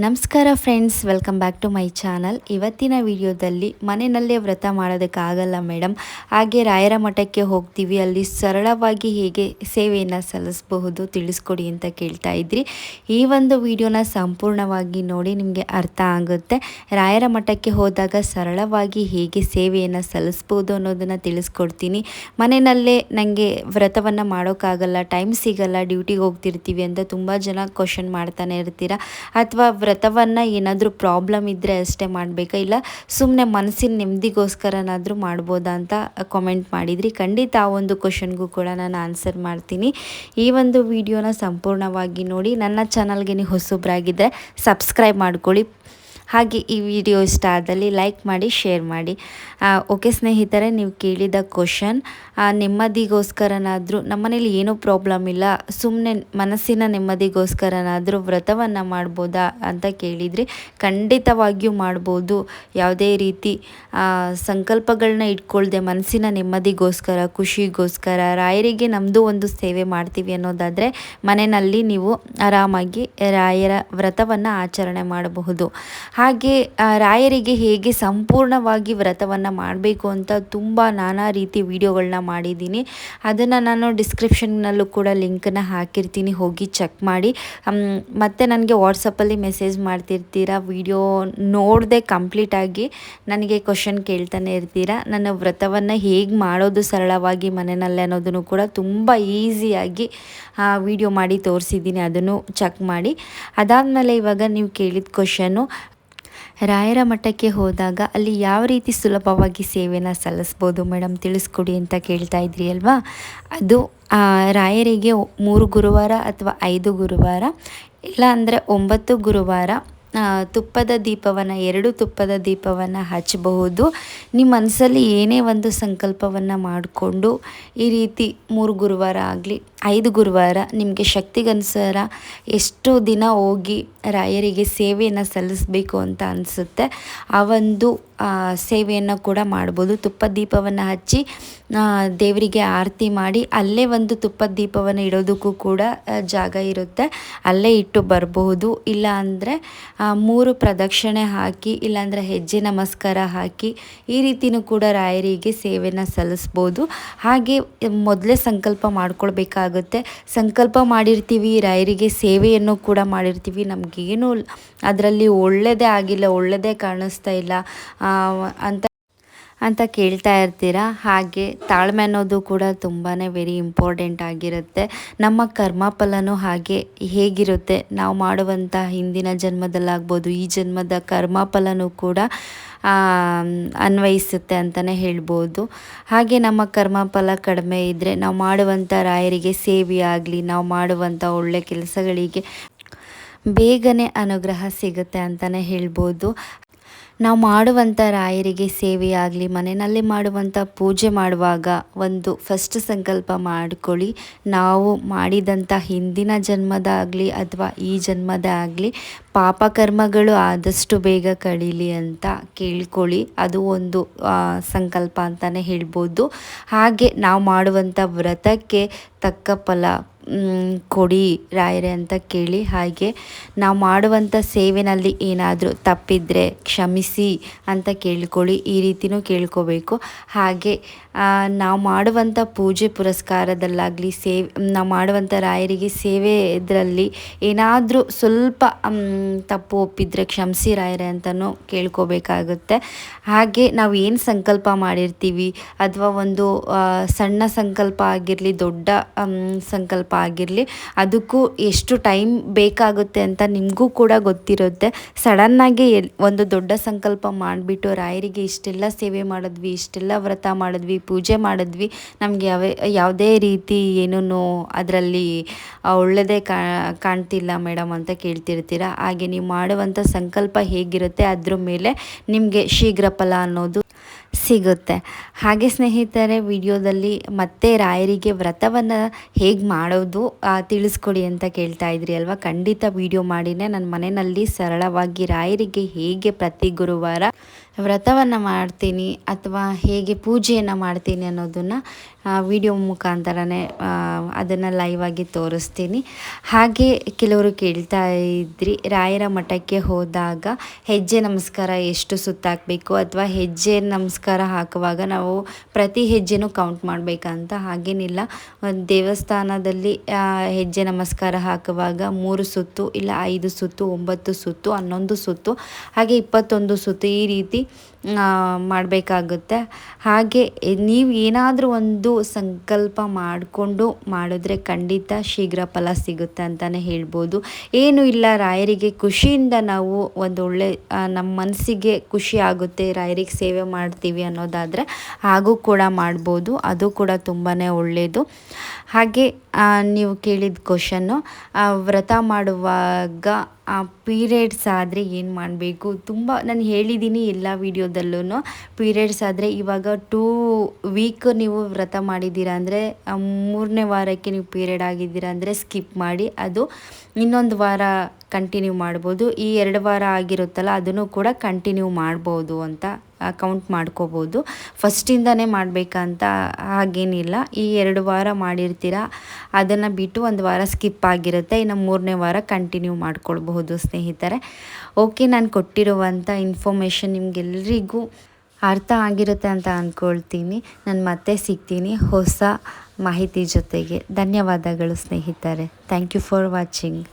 ನಮಸ್ಕಾರ friends, welcome back to my channel. ಇವತ್ತಿನ ವಿಡಿಯೋದಲ್ಲಿ ಮನೆಯಲ್ಲೇ ವ್ರತ ಮಾಡೋದಕ್ಕಾಗಲ್ಲ ಮೇಡಮ್, ಹಾಗೆ ರಾಯರ ಮಠಕ್ಕೆ ಹೋಗ್ತೀವಿ, ಅಲ್ಲಿ ಸರಳವಾಗಿ ಹೇಗೆ ಸೇವೆಯನ್ನು ಸಲ್ಲಿಸಬಹುದು ತಿಳಿಸ್ಕೊಡಿ ಅಂತ ಕೇಳ್ತಾ ಇದ್ರಿ. ಈ ಒಂದು ವಿಡಿಯೋನ ಸಂಪೂರ್ಣವಾಗಿ ನೋಡಿ, ನಿಮಗೆ ಅರ್ಥ ಆಗುತ್ತೆ. ರಾಯರ ಮಠಕ್ಕೆ ಹೋದಾಗ ಸರಳವಾಗಿ ಹೇಗೆ ಸೇವೆಯನ್ನು ಸಲ್ಲಿಸ್ಬೋದು ಅನ್ನೋದನ್ನು ತಿಳಿಸ್ಕೊಡ್ತೀನಿ. ಮನೆಯಲ್ಲೇ ನನಗೆ ವ್ರತವನ್ನು ಮಾಡೋಕ್ಕಾಗಲ್ಲ, ಟೈಮ್ ಸಿಗಲ್ಲ, ಡ್ಯೂಟಿಗೆ ಹೋಗ್ತಿರ್ತೀವಿ ಅಂತ ತುಂಬ ಜನ ಕ್ವಶನ್ ಮಾಡ್ತಾನೆ ಇರ್ತೀರ. ಅಥವಾ ವ್ರತವನ್ನು ಏನಾದರೂ ಪ್ರಾಬ್ಲಮ್ ಇದ್ದರೆ ಅಷ್ಟೇ ಮಾಡಬೇಕಾ, ಇಲ್ಲ ಸುಮ್ಮನೆ ಮನಸ್ಸಿನ ನೆಮ್ಮದಿಗೋಸ್ಕರನಾದರೂ ಮಾಡ್ಬೋದಾ ಅಂತ ಕಾಮೆಂಟ್ ಮಾಡಿದ್ರಿ. ಖಂಡಿತ ಆ ಒಂದು ಕ್ವಶನ್ಗೂ ಕೂಡ ನಾನು ಆನ್ಸರ್ ಮಾಡ್ತೀನಿ. ಈ ಒಂದು ವಿಡಿಯೋನ ಸಂಪೂರ್ಣವಾಗಿ ನೋಡಿ. ನನ್ನ ಚಾನಲ್ಗೆ ನೀವು ಹೊಸಬ್ರಾಗಿದ್ದರೆ ಸಬ್ಸ್ಕ್ರೈಬ್ ಮಾಡ್ಕೊಳ್ಳಿ. ಹಾಗೆ ಈ ವಿಡಿಯೋ ಇಷ್ಟ ಆದಲ್ಲಿ ಲೈಕ್ ಮಾಡಿ, ಶೇರ್ ಮಾಡಿ. ಓಕೆ ಸ್ನೇಹಿತರೆ, ನೀವು ಕೇಳಿದ ಕ್ವಶನ್ ನೆಮ್ಮದಿಗೋಸ್ಕರನಾದರೂ, ನಮ್ಮನೇಲಿ ಏನೂ ಪ್ರಾಬ್ಲಮ್ ಇಲ್ಲ, ಸುಮ್ಮನೆ ಮನಸ್ಸಿನ ನೆಮ್ಮದಿಗೋಸ್ಕರನಾದರೂ ವ್ರತವನ್ನು ಮಾಡ್ಬೋದಾ ಅಂತ ಕೇಳಿದ್ರಿ. ಖಂಡಿತವಾಗಿಯೂ ಮಾಡ್ಬೋದು. ಯಾವುದೇ ರೀತಿ ಸಂಕಲ್ಪಗಳನ್ನ ಇಟ್ಕೊಳ್ದೆ ಮನಸ್ಸಿನ ನೆಮ್ಮದಿಗೋಸ್ಕರ, ಖುಷಿಗೋಸ್ಕರ, ರಾಯರಿಗೆ ನಮ್ಮದು ಒಂದು ಸೇವೆ ಮಾಡ್ತೀವಿ ಅನ್ನೋದಾದರೆ ಮನೆಯಲ್ಲಿ ನೀವು ಆರಾಮಾಗಿ ರಾಯರ ವ್ರತವನ್ನು ಆಚರಣೆ ಮಾಡಬಹುದು. ಹಾಗೆ ರಾಯರಿಗೆ ಹೇಗೆ ಸಂಪೂರ್ಣವಾಗಿ ವ್ರತವನ್ನು ಮಾಡಬೇಕು ಅಂತ ತುಂಬ ನಾನಾ ರೀತಿ ವಿಡಿಯೋಗಳನ್ನ ಮಾಡಿದ್ದೀನಿ. ಅದನ್ನು ನಾನು ಡಿಸ್ಕ್ರಿಪ್ಷನ್ನಲ್ಲೂ ಕೂಡ ಲಿಂಕನ್ನು ಹಾಕಿರ್ತೀನಿ, ಹೋಗಿ ಚೆಕ್ ಮಾಡಿ. ಮತ್ತು ನನಗೆ ವಾಟ್ಸಪ್ಪಲ್ಲಿ ಮೆಸೇಜ್ ಮಾಡ್ತಿರ್ತೀರ, ವಿಡಿಯೋ ನೋಡದೆ ಕಂಪ್ಲೀಟಾಗಿ ನನಗೆ ಕ್ವಶನ್ ಕೇಳ್ತಾನೆ ಇರ್ತೀರ. ನನ್ನ ವ್ರತವನ್ನು ಹೇಗೆ ಮಾಡೋದು ಸರಳವಾಗಿ ಮನೆಯಲ್ಲೇ ಅನ್ನೋದನ್ನು ಕೂಡ ತುಂಬ ಈಸಿಯಾಗಿ ವಿಡಿಯೋ ಮಾಡಿ ತೋರಿಸಿದ್ದೀನಿ, ಅದನ್ನು ಚೆಕ್ ಮಾಡಿ. ಅದಾದಮೇಲೆ ಇವಾಗ ನೀವು ಕೇಳಿದ ಕ್ವಶನ್ನು, ರಾಯರ ಮಠಕ್ಕೆ ಹೋದಾಗ ಅಲ್ಲಿ ಯಾವ ರೀತಿ ಸುಲಭವಾಗಿ ಸೇವೆನ ಸಲ್ಲಿಸ್ಬೋದು ಮೇಡಮ್ ತಿಳಿಸ್ಕೊಡಿ ಅಂತ ಕೇಳ್ತಾ ಇದ್ರಿ ಅಲ್ವಾ. ಅದು ರಾಯರಿಗೆ 3 ಗುರುವಾರ ಅಥವಾ 5 ಗುರುವಾರ, ಇಲ್ಲ ಅಂದರೆ 9 ಗುರುವಾರ ತುಪ್ಪದ ದೀಪವನ್ನು 2 ತುಪ್ಪದ ದೀಪವನ್ನು ಹಚ್ಚಬಹುದು. ನಿಮ್ಮ ಮನಸ್ಸಲ್ಲಿ ಏನೇ ಒಂದು ಸಂಕಲ್ಪವನ್ನು ಮಾಡಿಕೊಂಡು ಈ ರೀತಿ 3 ಗುರುವಾರ ಆಗಲಿ 5 ಗುರುವಾರ ನಿಮಗೆ ಶಕ್ತಿಗನುಸಾರ ಎಷ್ಟು ದಿನ ಹೋಗಿ ರಾಯರಿಗೆ ಸೇವೆಯನ್ನು ಸಲ್ಲಿಸಬೇಕು ಅಂತ ಅನಿಸುತ್ತೆ ಆ ಒಂದು ಸೇವೆಯನ್ನು ಕೂಡ ಮಾಡ್ಬೋದು. ತುಪ್ಪದ ದೀಪವನ್ನು ಹಚ್ಚಿ ದೇವರಿಗೆ ಆರತಿ ಮಾಡಿ ಅಲ್ಲೇ ಒಂದು ತುಪ್ಪದ ದೀಪವನ್ನು ಇಡೋದಕ್ಕೂ ಕೂಡ ಜಾಗ ಇರುತ್ತೆ, ಅಲ್ಲೇ ಇಟ್ಟು ಬರಬಹುದು. ಇಲ್ಲ ಅಂದರೆ 3 ಪ್ರದಕ್ಷಿಣೆ ಹಾಕಿ, ಇಲ್ಲಾಂದರೆ ಹೆಜ್ಜೆ ನಮಸ್ಕಾರ ಹಾಕಿ ಈ ರೀತಿಯೂ ಕೂಡ ರಾಯರಿಗೆ ಸೇವೆಯನ್ನು ಸಲ್ಲಿಸ್ಬೋದು. ಹಾಗೆ ಮೊದಲೇ ಸಂಕಲ್ಪ ಮಾಡ್ಕೊಳ್ಬೇಕಾಗುತ್ತೆ. ಸಂಕಲ್ಪ ಮಾಡಿರ್ತೀವಿ, ರಾಯರಿಗೆ ಸೇವೆಯನ್ನು ಕೂಡ ಮಾಡಿರ್ತೀವಿ, ನಮಗೇನು ಅದರಲ್ಲಿ ಒಳ್ಳೆಯದೇ ಆಗಿಲ್ಲ, ಒಳ್ಳೆಯದೇ ಕಾಣಿಸ್ತಾ ಇಲ್ಲ ಅಂತ ಕೇಳ್ತಾ ಇರ್ತೀರ. ಹಾಗೆ ತಾಳ್ಮೆ ಅನ್ನೋದು ಕೂಡ ತುಂಬಾ ವೆರಿ ಇಂಪಾರ್ಟೆಂಟ್ ಆಗಿರುತ್ತೆ. ನಮ್ಮ ಕರ್ಮಫಲನೂ ಹಾಗೆ ಹೇಗಿರುತ್ತೆ, ನಾವು ಮಾಡುವಂಥ ಹಿಂದಿನ ಜನ್ಮದಲ್ಲಾಗ್ಬೋದು, ಈ ಜನ್ಮದ ಕರ್ಮಫಲನೂ ಕೂಡ ಅನ್ವಯಿಸುತ್ತೆ ಅಂತಲೇ ಹೇಳ್ಬೋದು. ಹಾಗೆ ನಮ್ಮ ಕರ್ಮಫಲ ಕಡಿಮೆ ಇದ್ದರೆ ನಾವು ಮಾಡುವಂಥ ರಾಯರಿಗೆ ಸೇವೆ ಆಗಲಿ, ನಾವು ಮಾಡುವಂಥ ಒಳ್ಳೆ ಕೆಲಸಗಳಿಗೆ ಬೇಗನೆ ಅನುಗ್ರಹ ಸಿಗುತ್ತೆ ಅಂತಲೇ ಹೇಳ್ಬೋದು. ನಾವು ಮಾಡುವಂಥ ರಾಯರಿಗೆ ಸೇವೆಯಾಗಲಿ, ಮನೆಯಲ್ಲಿ ಮಾಡುವಂಥ ಪೂಜೆ ಮಾಡುವಾಗ ಒಂದು ಫಸ್ಟ್ ಸಂಕಲ್ಪ ಮಾಡಿಕೊಳ್ಳಿ, ನಾವು ಮಾಡಿದಂಥ ಹಿಂದಿನ ಜನ್ಮದ ಆಗಲಿ ಅಥವಾ ಈ ಜನ್ಮದ ಆಗಲಿ ಪಾಪಕರ್ಮಗಳು ಆದಷ್ಟು ಬೇಗ ಕಳೀಲಿ ಅಂತ ಕೇಳ್ಕೊಳ್ಳಿ. ಅದು ಒಂದು ಸಂಕಲ್ಪ ಅಂತಲೇ ಹೇಳ್ಬೋದು. ಹಾಗೆ ನಾವು ಮಾಡುವಂಥ ವ್ರತಕ್ಕೆ ತಕ್ಕ ಫಲ ಕೊಡಿ ರಾಯರೇ ಅಂತ ಕೇಳಿ. ಹಾಗೆ ನಾವು ಮಾಡುವಂಥ ಸೇವೆಯಲ್ಲಿ ಏನಾದರೂ ತಪ್ಪಿದರೆ ಕ್ಷಮಿಸಿ ಅಂತ ಕೇಳ್ಕೊಳ್ಳಿ. ಈ ರೀತಿಯೂ ಕೇಳ್ಕೋಬೇಕು. ಹಾಗೆ ನಾವು ಮಾಡುವಂಥ ಪೂಜೆ ಪುರಸ್ಕಾರದಲ್ಲಾಗಲಿ, ನಾವು ಮಾಡುವಂಥ ರಾಯರಿಗೆ ಸೇವೆ ಇದರಲ್ಲಿ ಏನಾದರೂ ಸ್ವಲ್ಪ ತಪ್ಪು ಒಪ್ಪಿದರೆ ಕ್ಷಮಿಸಿ ರಾಯರೇ ಅಂತಲೂ ಕೇಳ್ಕೋಬೇಕಾಗುತ್ತೆ. ಹಾಗೆ ನಾವು ಏನು ಸಂಕಲ್ಪ ಮಾಡಿರ್ತೀವಿ, ಅಥವಾ ಒಂದು ಸಣ್ಣ ಸಂಕಲ್ಪ ಆಗಿರಲಿ, ದೊಡ್ಡ ಸಂಕಲ್ಪ ಆಗಿರಲಿ, ಅದಕ್ಕೂ ಎಷ್ಟು ಟೈಮ್ ಬೇಕಾಗುತ್ತೆ ಅಂತ ನಿಮಗೂ ಕೂಡ ಗೊತ್ತಿರುತ್ತೆ. ಸಡನ್ನಾಗಿ ಒಂದು ದೊಡ್ಡ ಸಂಕಲ್ಪ ಮಾಡಿಬಿಟ್ಟು ರಾಯರಿಗೆ ಇಷ್ಟೆಲ್ಲ ಸೇವೆ ಮಾಡಿದ್ವಿ, ಇಷ್ಟೆಲ್ಲ ವ್ರತ ಮಾಡಿದ್ವಿ, ಪೂಜೆ ಮಾಡಿದ್ವಿ, ನಮಗೆ ಯಾವುದೇ ರೀತಿ ಏನೂ ಅದರಲ್ಲಿ ಒಳ್ಳೆಯದೇ ಕಾಣ್ತಿಲ್ಲ ಮೇಡಮ್ ಅಂತ ಕೇಳ್ತಿರ್ತೀರ. ಹಾಗೆ ನೀವು ಮಾಡುವಂಥ ಸಂಕಲ್ಪ ಹೇಗಿರುತ್ತೆ ಅದ್ರ ಮೇಲೆ ನಿಮಗೆ ಶೀಘ್ರ ಫಲ ಅನ್ನೋದು ಸಿಗುತ್ತೆ. ಹಾಗೆ ಸ್ನೇಹಿತರೆ, ವಿಡಿಯೋದಲ್ಲಿ ಮತ್ತೆ ರಾಯರಿಗೆ ವ್ರತವನ್ನು ಹೇಗೆ ಮಾಡೋದು ತಿಳಿಸ್ಕೊಡಿ ಅಂತ ಕೇಳ್ತಾ ಇದ್ರಿ ಅಲ್ವಾ. ಖಂಡಿತ ವಿಡಿಯೋ ಮಾಡಿನೇ ನನ್ನ ಮನೆಯಲ್ಲಿ ಸರಳವಾಗಿ ರಾಯರಿಗೆ ಹೇಗೆ ಪ್ರತಿ ಗುರುವಾರ ವ್ರತವನ್ನು ಮಾಡ್ತೀನಿ ಅಥವಾ ಹೇಗೆ ಪೂಜೆಯನ್ನು ಮಾಡ್ತೀನಿ ಅನ್ನೋದನ್ನು ವಿಡಿಯೋ ಮುಖಾಂತರನೇ ಅದನ್ನು ಲೈವ್ ಆಗಿ ತೋರಿಸ್ತೀನಿ. ಹಾಗೆ ಕೆಲವರು ಕೇಳ್ತಾ ಇದ್ರಿ, ರಾಯರ ಮಠಕ್ಕೆ ಹೋದಾಗ ಹೆಜ್ಜೆ ನಮಸ್ಕಾರ ಎಷ್ಟು ಸುತ್ತಾಕಬೇಕು ಅಥವಾ ಹೆಜ್ಜೆ ನಮಸ್ಕಾರ ಹಾಕುವಾಗ ನಾವು ಪ್ರತಿ ಹೆಜ್ಜೆನೂ ಕೌಂಟ್ ಮಾಡಬೇಕಂತ. ಹಾಗೇನಿಲ್ಲ, ಒಂದು ದೇವಸ್ಥಾನದಲ್ಲಿ ಹೆಜ್ಜೆ ನಮಸ್ಕಾರ ಹಾಕುವಾಗ 3 ಸುತ್ತು ಇಲ್ಲ 5 ಸುತ್ತು, 9 ಸುತ್ತು, 11 ಸುತ್ತು, ಹಾಗೆ 21 ಸುತ್ತು, ಈ ರೀತಿ ಮಾಡಬೇಕಾಗುತ್ತೆ. ಹಾಗೆ ನೀವು ಏನಾದರೂ ಒಂದು ಸಂಕಲ್ಪ ಮಾಡಿಕೊಂಡು ಮಾಡಿದ್ರೆ ಖಂಡಿತ ಶೀಘ್ರ ಫಲ ಸಿಗುತ್ತೆ ಅಂತಲೇ ಹೇಳ್ಬೋದು. ಏನೂ ಇಲ್ಲ, ರಾಯರಿಗೆ ಖುಷಿಯಿಂದ ನಾವು ಒಂದೊಳ್ಳೆ ನಮ್ಮ ಮನಸ್ಸಿಗೆ ಖುಷಿ ಆಗುತ್ತೆ, ರಾಯರಿಗೆ ಸೇವೆ ಮಾಡ್ತೀವಿ ಅನ್ನೋದಾದರೆ ಹಾಗೂ ಕೂಡ ಮಾಡ್ಬೋದು. ಅದು ಕೂಡ ತುಂಬಾ ಒಳ್ಳೆಯದು. ಹಾಗೆ ನೀವು ಕೇಳಿದ ಕ್ವಶನ್ನು, ವ್ರತ ಮಾಡುವಾಗ ಪೀರಿಯಡ್ಸ್ ಆದರೆ ಏನು ಮಾಡಬೇಕು, ತುಂಬ ನಾನು ಹೇಳಿದ್ದೀನಿ ಎಲ್ಲ ವೀಡಿಯೋದಲ್ಲೂ. ಪೀರಿಯಡ್ಸ್ ಆದರೆ ಇವಾಗ 2 ವೀಕ್ ನೀವು ವ್ರತ ಮಾಡಿದ್ದೀರಾ ಅಂದರೆ 3ನೇ ವಾರಕ್ಕೆ ನೀವು ಪೀರಿಯಡ್ ಆಗಿದ್ದೀರಾ ಅಂದರೆ ಸ್ಕಿಪ್ ಮಾಡಿ, ಅದು ಇನ್ನೊಂದು ವಾರ ಕಂಟಿನ್ಯೂ ಮಾಡ್ಬೋದು. ಈ 2 ವಾರ ಆಗಿರುತ್ತಲ್ಲ ಅದನ್ನು ಕೂಡ ಕಂಟಿನ್ಯೂ ಮಾಡ್ಬೋದು ಅಂತ ಕೌಂಟ್ ಮಾಡ್ಕೋಬೋದು. ಫಸ್ಟಿಂದನೇ ಮಾಡಬೇಕಂತ ಹಾಗೇನಿಲ್ಲ. ಈ 2 ವಾರ ಮಾಡಿರ್ತೀರ, ಅದನ್ನು ಬಿಟ್ಟು 1 ವಾರ ಸ್ಕಿಪ್ ಆಗಿರುತ್ತೆ, ಇನ್ನು 3ನೇ ವಾರ ಕಂಟಿನ್ಯೂ ಮಾಡ್ಕೊಳ್ಬಹುದು ಸ್ನೇಹಿತರೆ. ಓಕೆ, ನಾನು ಕೊಟ್ಟಿರುವಂಥ ಇನ್ಫಾರ್ಮೇಷನ್ ನಿಮಗೆಲ್ಲರಿಗೂ ಅರ್ಥ ಆಗಿರುತ್ತೆ ಅಂತ ಅಂದ್ಕೊಳ್ತೀನಿ. ನಾನು ಮತ್ತೆ ಸಿಗ್ತೀನಿ ಹೊಸ ಮಾಹಿತಿ ಜೊತೆಗೆ. ಧನ್ಯವಾದಗಳು ಸ್ನೇಹಿತರೆ. Thank you for watching.